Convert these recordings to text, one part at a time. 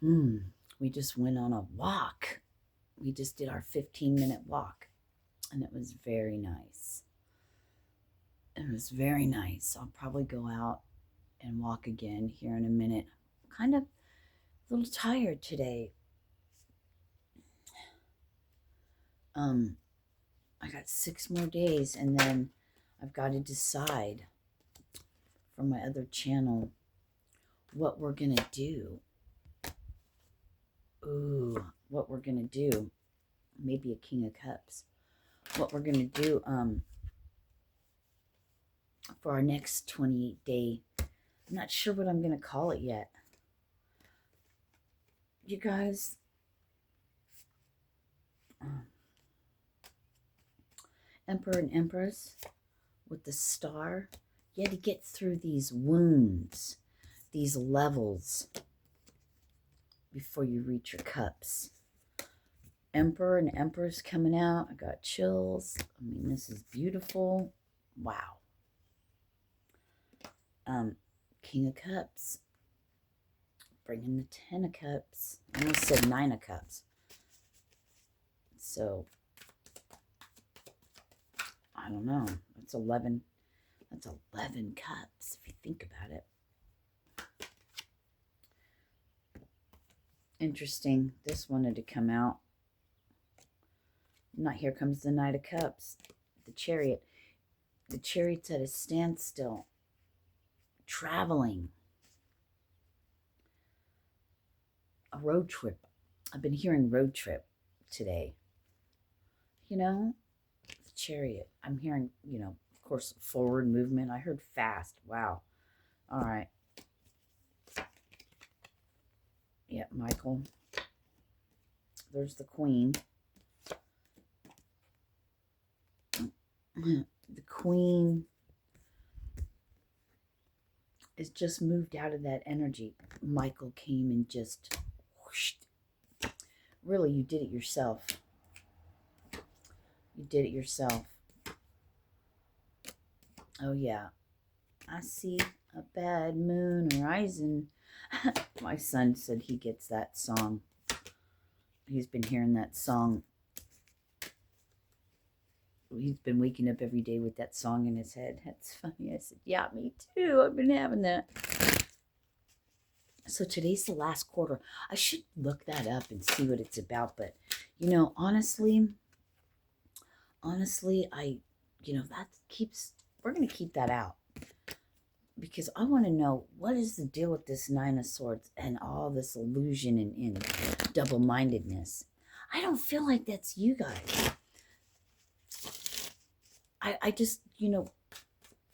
We just went on a walk. We just did our 15-minute walk, and it was very nice. It was very nice. I'll probably go out and walk again here in a minute. Kind of a little tired today. I got 6 more days, and then I've got to decide from my other channel what we're gonna do. Ooh, what we're gonna do. Maybe a King of Cups. What we're gonna do for our next 28-day. I'm not sure what I'm gonna call it yet. You guys, Emperor and Empress with the star. You had to get through these wounds, these levels, before you reach your cups. Emperor and Empress coming out. I got chills. I mean, this is beautiful. Wow. King of Cups. Bringing the 10 of Cups. I almost said 9 of Cups. So, I don't know. That's 11. That's 11 cups, if you think about it. Interesting. This wanted to come out. Not here comes the Knight of Cups. The Chariot. The Chariot's at a standstill. Traveling. A road trip. I've been hearing road trip today. You know, the Chariot. I'm hearing, of course, forward movement. I heard fast. Wow. All right. Yeah, Michael. There's the Queen. The Queen is just moved out of that energy. Michael came and just whooshed. Really, you did it yourself. You did it yourself. Oh, yeah. I see a bad moon rising. My son said he gets that song. He's been hearing that song. He's been waking up every day with that song in his head. That's funny. I said, yeah, me too. I've been having that. So today's the last quarter. I should look that up and see what it's about. But, honestly, we're going to keep that out. Because I want to know, what is the deal with this 9 of Swords and all this illusion and double-mindedness? I don't feel like that's you guys. I just,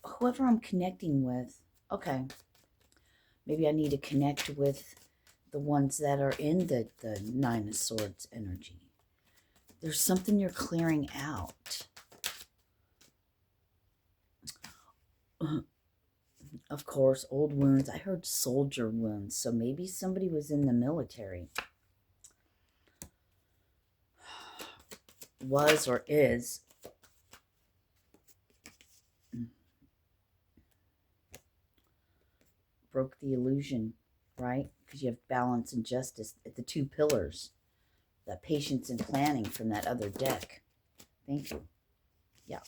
whoever I'm connecting with, okay, maybe I need to connect with the ones that are in the 9 of Swords energy. There's something you're clearing out. Of course, old wounds. I heard soldier wounds, so maybe somebody was in the military. Was or is. Broke the illusion, right? Because you have balance and justice at the 2 pillars. The patience and planning from that other deck. Thank you. Yeah.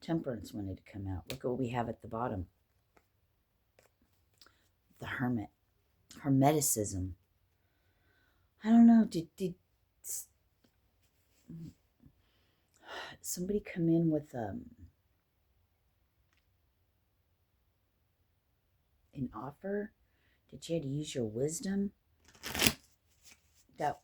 Temperance wanted to come out. Look at what we have at the bottom. The Hermit. Hermeticism. I don't know. Did somebody come in with an offer? Did you have to use your wisdom? That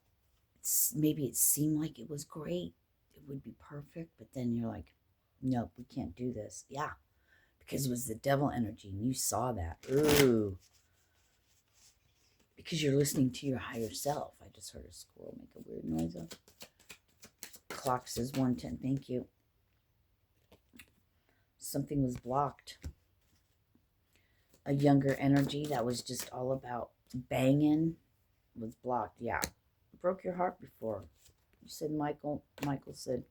maybe it seemed like it was great. It would be perfect. But then you're like, nope, we can't do this. Yeah. Because it was the devil energy and you saw that. Ooh. Because you're listening to your higher self. I just heard a squirrel make a weird noise. Clock says 1:10. Thank you. Something was blocked. A younger energy that was just all about banging was blocked. Yeah. Broke your heart before. You said Michael. Michael said,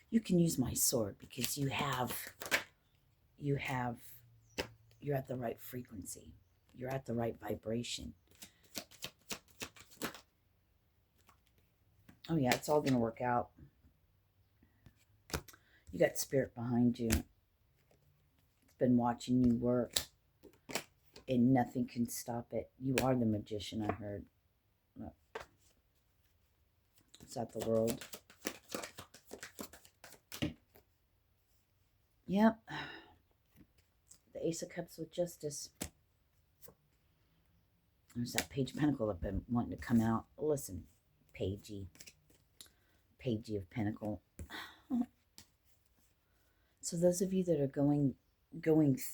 you can use my sword because you're at the right frequency. You're at the right vibration. Oh yeah, it's all going to work out. You got spirit behind you. It's been watching you work, and nothing can stop it. You are the magician, I heard. Look. Is that the world? Yep. The Ace of Cups with Justice. There's that Page of Pentacle I've been wanting to come out. Listen, Pagey of Pentacle. So those of you that are going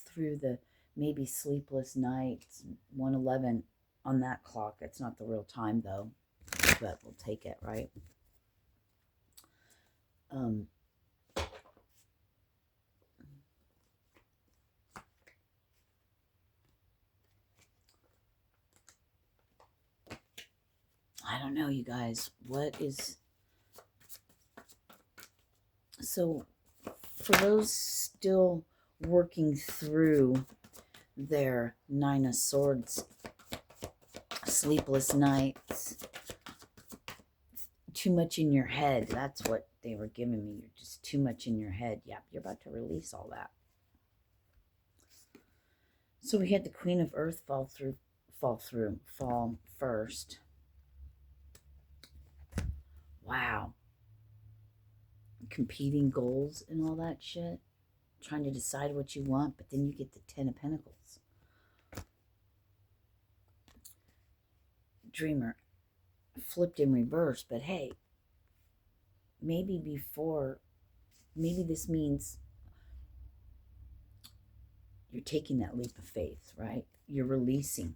through the maybe sleepless nights, 1:11 on that clock. It's not the real time though, but we'll take it, right? I don't know, you guys. What is... So for those still working through their Nine of Swords, sleepless nights, too much in your head. That's what they were giving me. You're just too much in your head. Yep, you're about to release all that. So we had the Queen of Earth fall first. Wow. Competing goals and all that shit. Trying to decide what you want, but then you get the Ten of Pentacles. Dreamer flipped in reverse, but hey, maybe this means you're taking that leap of faith, right? You're releasing.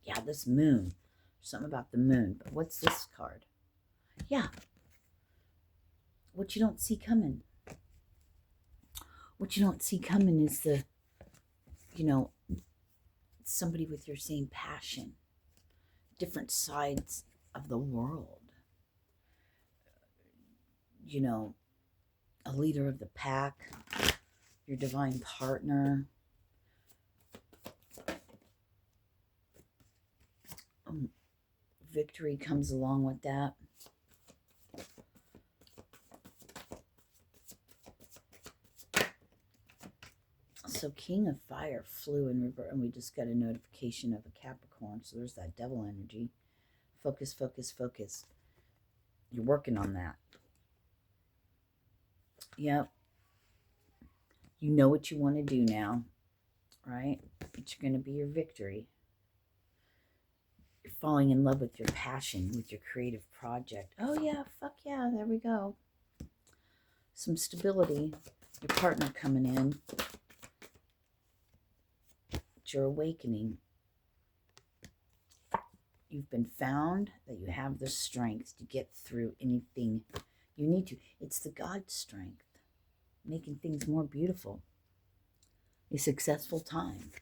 Yeah, this moon. Something about the moon. But what's this card? Yeah. What you don't see coming. What you don't see coming is the, somebody with your same passion. Different sides of the world. A leader of the pack. Your divine partner. Victory comes along with that. So King of Fire flew in reverse, and we just got a notification of a Capricorn. So there's that devil energy. Focus, focus, focus. You're working on that. Yep. You know what you want to do now, right? It's going to be your victory. You're falling in love with your passion, with your creative project. Oh yeah, fuck yeah, there we go. Some stability. Your partner coming in. Your awakening. You've been found that you have the strength to get through anything you need to. It's the God strength, making things more beautiful. A successful time.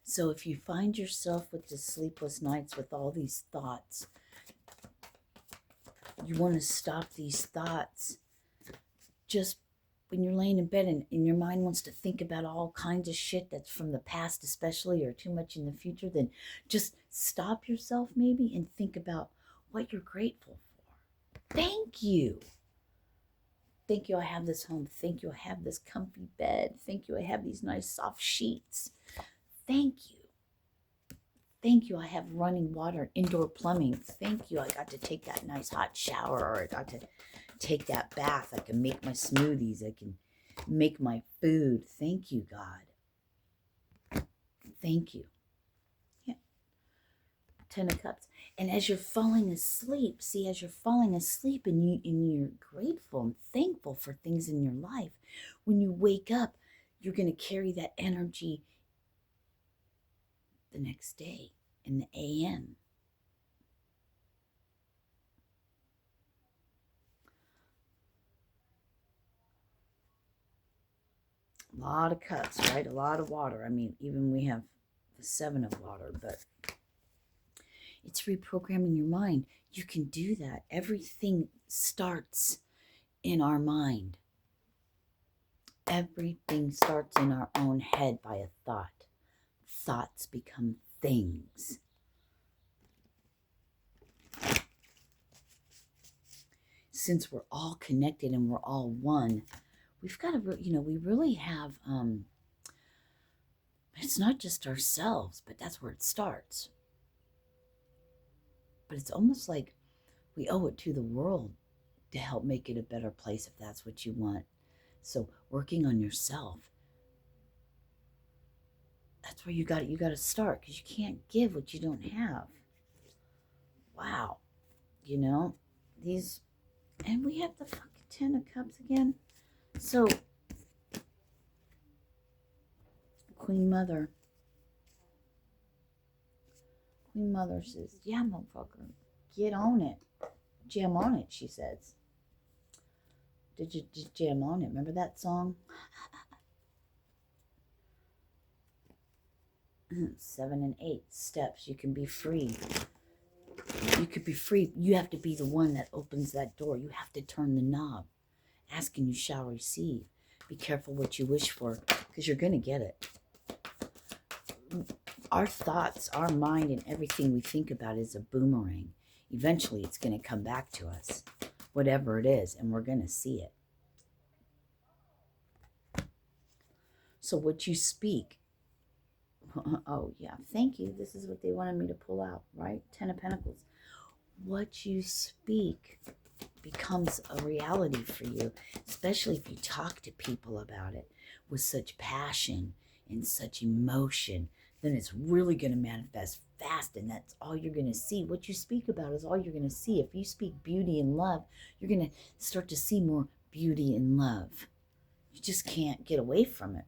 So if you find yourself with the sleepless nights with all these thoughts, you want to stop these thoughts. Just when you're laying in bed and your mind wants to think about all kinds of shit that's from the past especially, or too much in the future, then just stop yourself maybe and think about what you're grateful for. Thank you. Thank you I have this home. Thank you I have this comfy bed. Thank you I have these nice soft sheets. Thank you. Thank you I have running water, indoor plumbing. Thank you I got to take that nice hot shower, or I got to take that bath. I can make my smoothies. I can make my food. Thank you, God. Thank you. Yeah. 10 of Cups. And as you're falling asleep, as you're falling asleep and you're grateful and thankful for things in your life, when you wake up, you're going to carry that energy the next day in the AM. A lot of cups, right? A lot of water. I mean, even we have the 7 of water, but it's reprogramming your mind. You can do that. Everything starts in our mind. Everything starts in our own head by a thought. Thoughts become things. Since we're all connected and we're all one, we've got to, we really have, it's not just ourselves, but that's where it starts. But it's almost like we owe it to the world to help make it a better place if that's what you want. So working on yourself, that's where you got to start, because you can't give what you don't have. Wow. These, and we have the fucking 10 of Cups again. So Queen Mother says, yeah, motherfucker, get on it. Jam on it, she says. Did you just jam on it? Remember that song? 7 and 8 steps. You can be free. You could be free. You have to be the one that opens that door. You have to turn the knob. Ask and you shall receive. Be careful what you wish for, because you're going to get it. Our thoughts, our mind, and everything we think about is a boomerang. Eventually, it's going to come back to us, whatever it is, and we're going to see it. So what you speak, oh yeah, thank you. This is what they wanted me to pull out, right? 10 of Pentacles. What you speak becomes a reality for you, especially if you talk to people about it with such passion and such emotion. Then it's really going to manifest fast, and that's all you're going to see. What you speak about is all you're going to see. If you speak beauty and love, you're going to start to see more beauty and love. You just can't get away from it.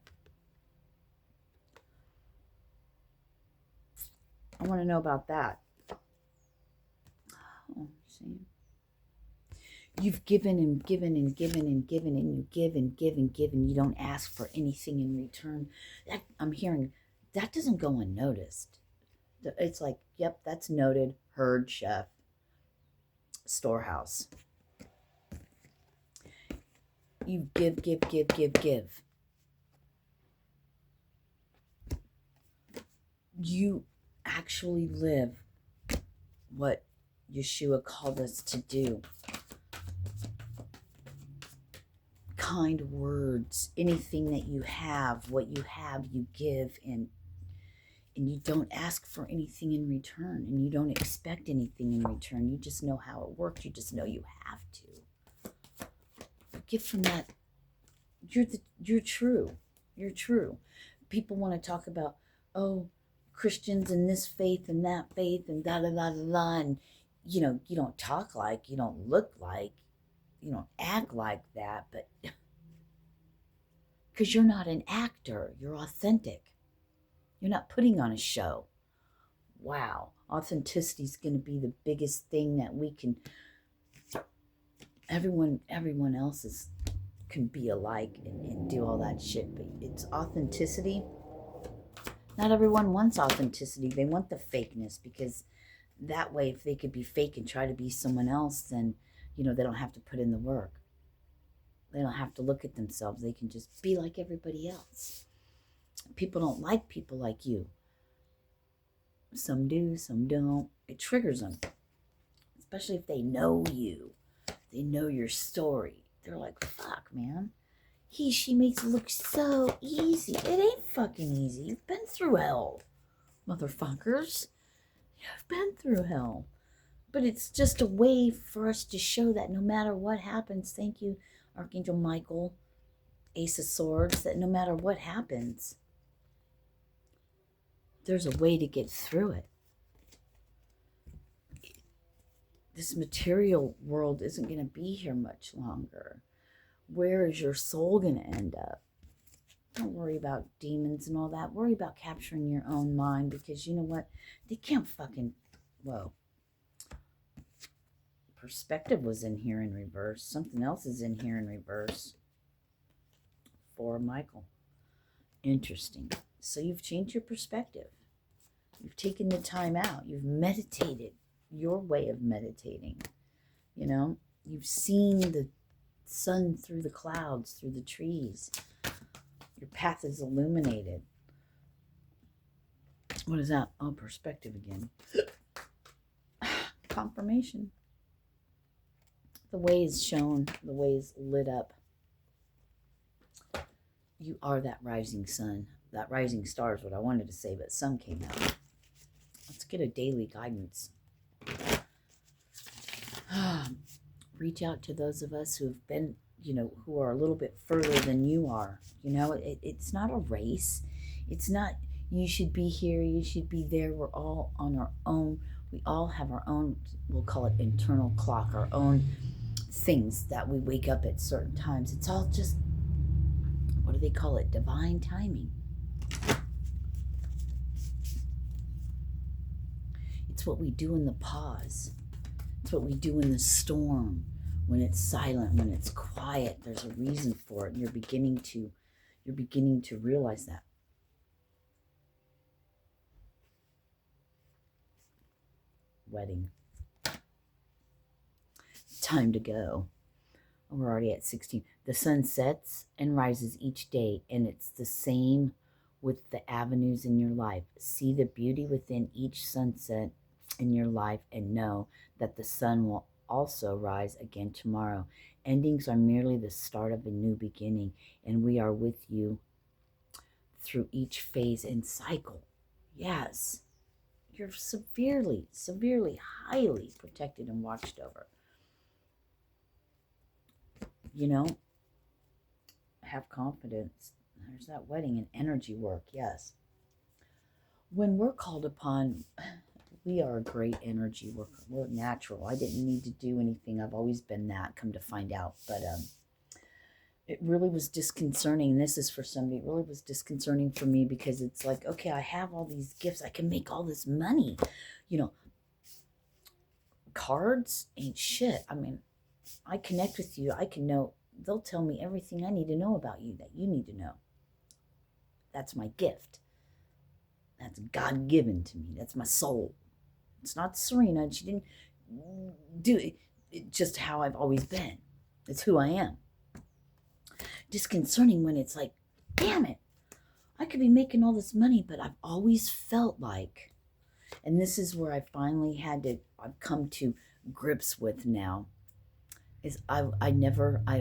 I want to know about that. Oh, see. You've given and given and given and given, and you give and give and give, and you don't ask for anything in return. That, I'm hearing, that doesn't go unnoticed. It's like, yep, that's noted, heard, chef, storehouse. You give, give, give, give, give. You actually live what Yeshua called us to do. Kind words, anything that you have, what you have, you give, and you don't ask for anything in return, and you don't expect anything in return. You just know how it works. You just know you have to. Give from that. You're true. You're true. People want to talk about, oh, Christians and this faith and that faith and da da da da da, and you don't talk like, you don't look like, you don't act like that, but because you're not an actor, you're authentic. You're not putting on a show. Wow. Authenticity is going to be the biggest thing that we can, everyone else can be alike and do all that shit, but it's authenticity. Not everyone wants authenticity. They want the fakeness, because that way, if they could be fake and try to be someone else, then, they don't have to put in the work. They don't have to look at themselves. They can just be like everybody else. People don't like people like you. Some do, some don't. It triggers them. Especially if they know you. They know your story. They're like, fuck, man. She makes it look so easy. It ain't fucking easy. You've been through hell, motherfuckers. You've been through hell. But it's just a way for us to show that no matter what happens, thank you, Archangel Michael, Ace of Swords, that no matter what happens, there's a way to get through it. This material world isn't going to be here much longer. Where is your soul going to end up? Don't worry about demons and all that. Worry about capturing your own mind, because you know what? They can't fucking, whoa. Perspective was in here in reverse. Something else is in here in reverse. For Michael. Interesting. So you've changed your perspective. You've taken the time out. You've meditated. Your way of meditating. You've seen the sun through the clouds, through the trees. Your path is illuminated. What is that? Oh, perspective again. Confirmation. The way is shown. The way is lit up. You are that rising sun. That rising star is what I wanted to say, but sun came out. Let's get a daily guidance. Reach out to those of us who have been, who are a little bit further than you are. It's not a race. It's not, you should be here, you should be there. We're all on our own. We all have our own, we'll call it internal clock, our own things that we wake up at certain times. It's all just, what do they call it? Divine timing. It's what we do in the pause. It's what we do in the storm. When it's silent, when it's quiet, there's a reason for it. And you're beginning to realize that. Wedding. Time to go. We're already at 16. The sun sets and rises each day, and it's the same with the avenues in your life. See the beauty within each sunset in your life and know that the sun will also rise again tomorrow. Endings are merely the start of a new beginning, and we are with you through each phase and cycle. Yes, you're severely, highly protected and watched over. Have confidence. There's that wedding and energy work, yes. When we're called upon, we are a great energy worker. We're natural. I didn't need to do anything. I've always been that, come to find out. But it really was disconcerting. And this is for somebody. It really was disconcerting for me because it's like, okay, I have all these gifts. I can make all this money. Cards ain't shit. I mean, I connect with you. I can know. They'll tell me everything I need to know about you that you need to know. That's my gift. That's God-given to me. That's my soul. It's not Sirena. She didn't do it. It's just how I've always been. It's who I am. Disconcerting when it's like, damn it, I could be making all this money, but I've always felt like, and this is where I've come to grips with now, is I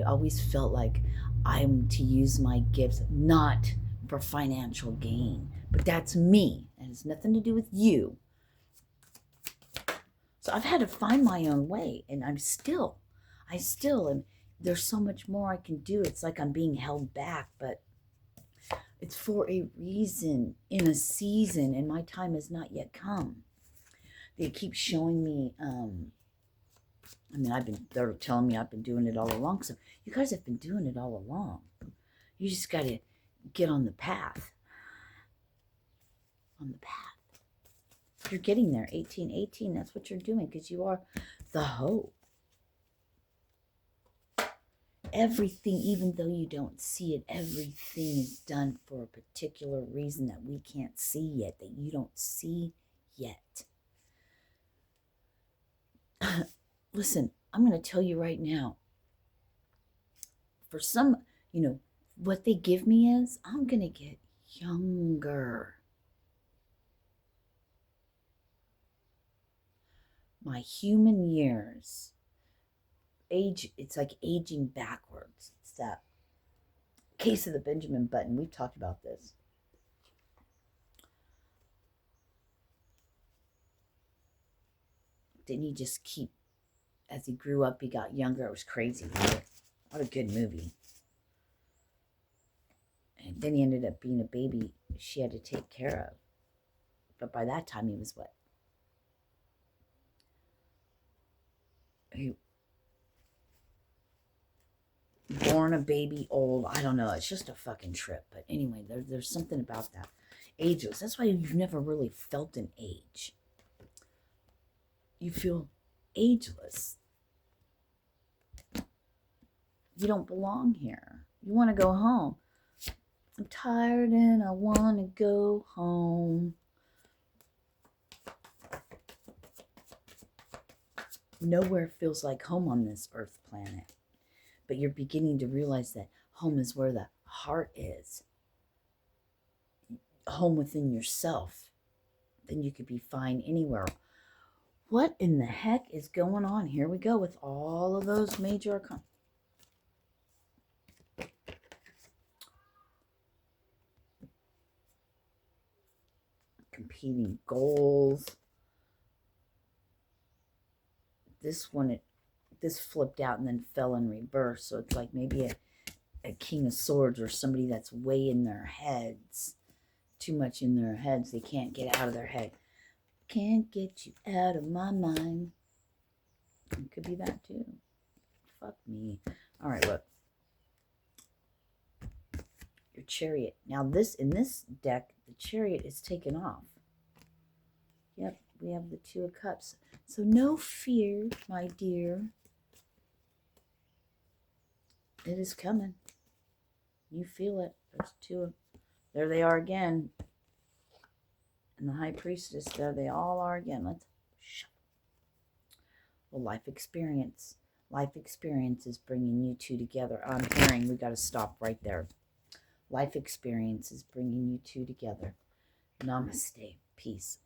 always felt like I'm to use my gifts not for financial gain. But that's me. It has nothing to do with you. So I've had to find my own way, and I still am. There's so much more I can do. It's like I'm being held back, but it's for a reason, in a season, and my time has not yet come. They keep showing me, they're telling me I've been doing it all along. So you guys have been doing it all along. You just got to get on the path. On the path. You're getting there. 1818, that's what you're doing, because you are the hope. Everything, even though you don't see it, everything is done for a particular reason that we can't see yet, that you don't see yet. Listen, I'm going to tell you right now, for some, what they give me is, I'm going to get younger. My human years, age, it's like aging backwards. It's that case of the Benjamin Button. We've talked about this. Didn't he just keep, as he grew up, he got younger? It was crazy. What a good movie. And then he ended up being a baby she had to take care of. But by that time, he was what? He born a baby, old. I don't know. It's just a fucking trip. But anyway, there's something about that. Ageless. That's why you've never really felt an age. You feel ageless. You don't belong here. You want to go home. I'm tired and I want to go home. Nowhere feels like home on this earth planet. But you're beginning to realize that home is where the heart is. home within yourself, then you could be fine anywhere. What in the heck is going on? Here we go with all of those major competing goals. This one, this flipped out and then fell in reverse. So it's like maybe a King of Swords or somebody that's way in their heads. Too much in their heads. They can't get out of their head. Can't get you out of my mind. It could be that too. Fuck me. All right, look. Your Chariot. Now this, in this deck, the Chariot is taken off. Yep, we have the Two of Cups. So no fear, my dear. It is coming. You feel it. There's two of, there they are again. And the High Priestess, there they all are again. Let's shut. Well, life experience. Life experience is bringing you two together. I'm hearing we got to stop right there. Life experience is bringing you two together. Namaste. Peace.